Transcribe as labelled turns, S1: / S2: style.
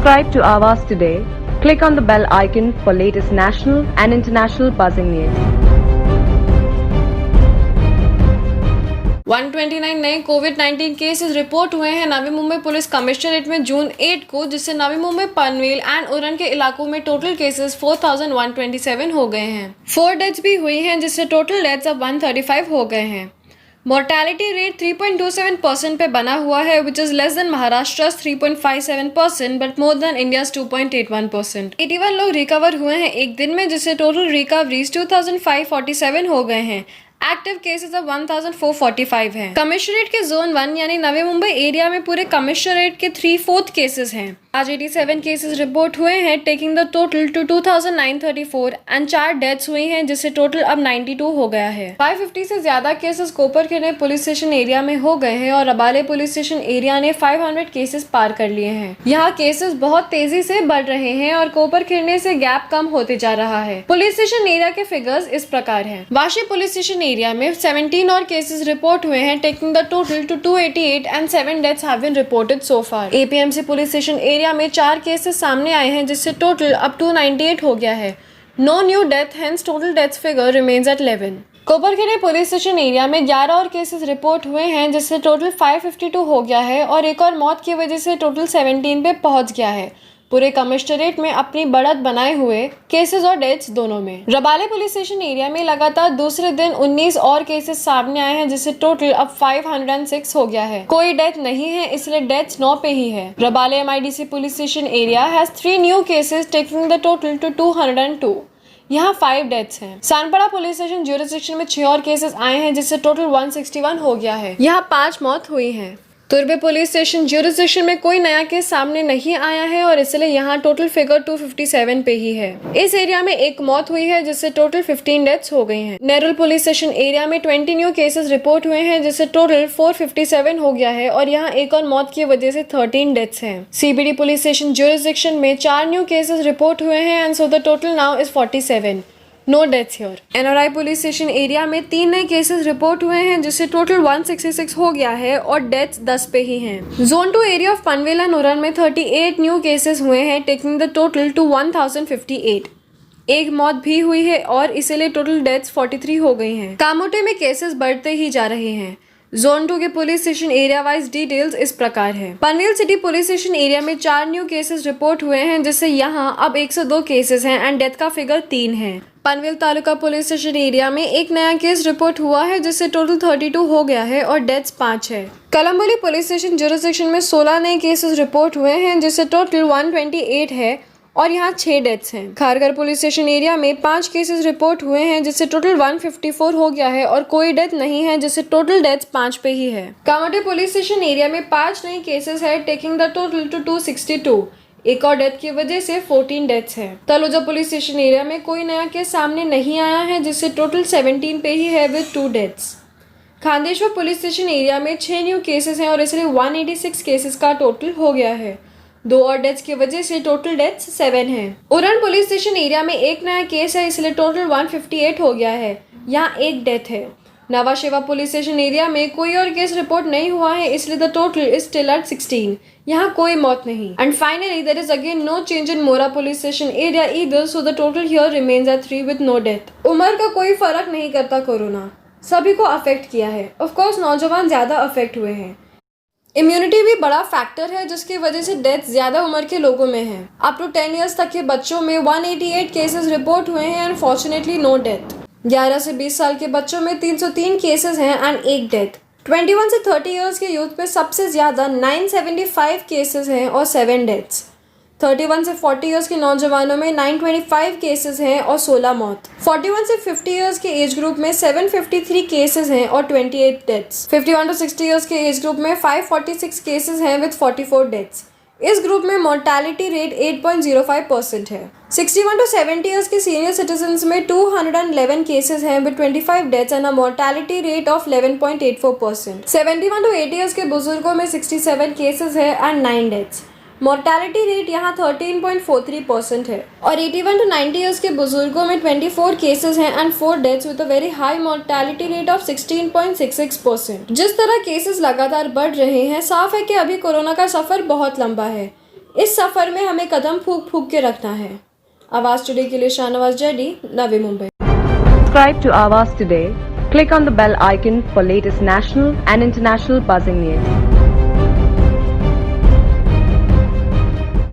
S1: Subscribe to Avas today. Click on the bell icon for latest national and international buzzing news.
S2: 129 नए कोविड-19 cases report हुए हैं Navi Mumbai police commissionerate में जून 8 को, जिससे Navi Mumbai, Panvel and Uran के इलाकों में टोटल केसेस 4127 हो गए हैं। 4 डेथ्स भी हुई हैं, जिससे टोटल डेथ्स अब 135 हो गए हैं। मोर्टेलिटी रेट 3.27% पे बना हुआ है, which is less than Maharashtra 3.57% but more than India 2.81%। 81 लोग रिकवर हुए हैं एक दिन में, जिससे टोटल रिकवरीज 2547 हो गए हैं। एक्टिव केसेस अब 1445 हैं। कमिश्नरेट के जोन 1 यानी नवी मुंबई एरिया में पूरे कमिश्नरेट के 3/4 केसेस हैं। आज 87 केसेस रिपोर्ट हुए हैं, taking the total to 2934 and 4 deaths हुई हैं, जिससे टोटल अब 92 हो गया है। 550 से ज्यादा केसेस कोपरखेड़े पुलिस स्टेशन एरिया में हो गए हैं और रबाले पुलिस स्टेशन एरिया ने 500 केसेस पार कर लिए हैं। यहाँ केसेस बहुत तेजी से बढ़ रहे हैं और कोपरखेड़े से गैप कम होते जा रहा है। पुलिस स्टेशन एरिया के फिगर्स इस प्रकार हैं। वाशी पुलिस स्टेशन एरिया में 17 और केसेस रिपोर्ट हुए हैं, taking the total to 288 and 7 deaths have been reported so far. APMC police station area में 4 केसेस सामने आए हैं, जिससे टोटल अब 298 हो गया है। No new death, hence total death figure remains at 11। Koparkhede police station area में 11 और केसेस रिपोर्ट हुए हैं, जिससे टोटल 552 हो गया है और एक और मौत की वजह से टोटल 17 पे पहुंच गया है। पूरे कमिश्नरेट में अपनी बढ़त बनाए हुए केसेस और डेथ्स दोनों में। रबाले पुलिस स्टेशन एरिया में लगातार दूसरे दिन 19 और केसेस सामने आए हैं, जिससे टोटल अब 506 हो गया है। कोई डेथ नहीं है, इसलिए डेथ्स 9 पे ही है। Rabale MIDC police station area has 3 new cases, taking the total to 202। यहाँ 5 डेथ्स हैं। सानपड़ा पुलिस स्टेशन ज्यूरिसडिक्शन में 6 और केसेस आए हैं, जिससे टोटल 161 हो गया है। यहाँ 5 मौत हुई है। तुर्बे पुलिस स्टेशन ज्यूरिसडिक्शन में कोई नया केस सामने नहीं आया है और इसलिए यहाँ टोटल फिगर 257 पे ही है। इस एरिया में 1 मौत हुई है, जिससे टोटल 15 डेथ्स हो गई हैं। नेरुल पुलिस स्टेशन एरिया में 20 न्यू केसेस रिपोर्ट हुए हैं, जिससे टोटल 457 हो गया है और यहाँ एक और मौत की वजह से 13 डेथ्स हैं। सीबीडी पुलिस स्टेशन ज्यूरिसडिक्शन में 4 न्यू केसेस रिपोर्ट हुए हैं and so the total now is 47। No deaths here. NRI police station area में 3 नए केसेस रिपोर्ट हुए हैं, जिससे टोटल 166 हो गया है और डेथ्स 10 पे ही हैं। Zone 2 area of Panvel and Uran में 38 न्यू केसेस हुए हैं, टेकिंग द टोटल टू 1058। एक मौत भी हुई है और इसलिए टोटल डेथ्स 43 हो गई हैं। कामोटे में केसेस बढ़ते ही जा रहे हैं। जोन 2 के police station area wise details इस प्रकार है। Panvel city police station area में 4 न्यू केसेस रिपोर्ट हुए हैं, जिससे यहाँ अब 102 केसेस हैं एंड डेथ का फिगर 3 है। Panvel taluka police station area में 1 नया केस रिपोर्ट हुआ है, जिससे टोटल 32 हो गया है और डेथ्स 5 है। कलम्बोली पुलिस स्टेशन ज्यूरिसडिक्शन में 16 नए केसेस रिपोर्ट हुए हैं, जिससे टोटल 128 है और यहाँ 6 डेथ्स हैं। खारघर पुलिस स्टेशन एरिया में 5 केसेस रिपोर्ट हुए हैं, जिससे टोटल 154 हो गया है और कोई डेथ नहीं है, जिससे टोटल डेथ्स 5 पे ही है। कामाटे पुलिस स्टेशन एरिया में 5 नए केसेस है, टेकिंग द टोटल टू 262। एक और डेथ की वजह से 14 डेथ्स हैं। तलोजा पुलिस स्टेशन एरिया में कोई नया केस सामने नहीं आया है, जिससे टोटल 17 पे ही है with 2 deaths. Khandeshwar police station area में 6 न्यू केसेस हैं और इसलिए 186 केसेस का टोटल हो गया है। 2 और डेथ्स की वजह से टोटल डेथ्स 7 हैं। उरण पुलिस स्टेशन एरिया में 1 नया केस है, इसलिए टोटल 158 हो गया है। यहाँ 1 डेथ है। नवा शेवा पुलिस स्टेशन एरिया में कोई और केस रिपोर्ट नहीं हुआ है, इसलिए the total is still at 16। यहाँ कोई मौत नहीं। And finally there is again no change in Mora police station area either, so the total here remains at 3 with no death. उम्र का कोई फर्क नहीं करता, कोरोना सभी को अफेक्ट किया है। ऑफ कोर्स नौजवान ज्यादा अफेक्ट हुए हैं। इम्यूनिटी भी बड़ा फैक्टर है, जिसकी वजह से डेथ ज्यादा उम्र के लोगों में है। अप टू 10 ईयर्स तक के बच्चों में 188 केसेस रिपोर्ट हुए हैं एंड फॉर्चुनेटली नो डेथ। 11 से 20 साल के बच्चों में 303 केसेस हैं एंड 1 डेथ। 21 से 30 इयर्स के यूथ में सबसे ज्यादा 975 केसेस हैं और 7 डेथ्स। 31 से 40 इयर्स के नौजवानों में 925 केसेस हैं और 16 मौत। 41 से 50 इयर्स के एज ग्रुप में 753 केसेस हैं और 28 डेथ्स। 51 टू 60 इयर्स के एज ग्रुप में 546 केसेस हैं विद 44 डेथ्स। इस ग्रुप में मोर्टेलिटी रेट 8.05% है। 61 टू 70 इयर्स के सीनियर सिटीजन्स में 211 केसेस हैं with 25 deaths and a mortality rate of 11.84%। 71 to 80 years के बुजुर्गों में 67 केसेस है एंड 9 डेथ्स। मोर्टेलिटी रेट यहाँ 13.43% है और 81 टू 90 इयर्स के बुजुर्गों में 24 केसेस हैं and 4 deaths with a very high mortality rate of 16.66%। जिस तरह केसेस लगातार बढ़ रहे हैं, साफ है कि अभी कोरोना का सफर बहुत लंबा है। इस सफर में हमें कदम फूंक फूंक के रखना है। आवाज टुडे के लिए Shahnawaz Zaidi, Navi Mumbai.
S1: Subscribe to Avas today. Click on the bell icon for latest national and international buzzing news.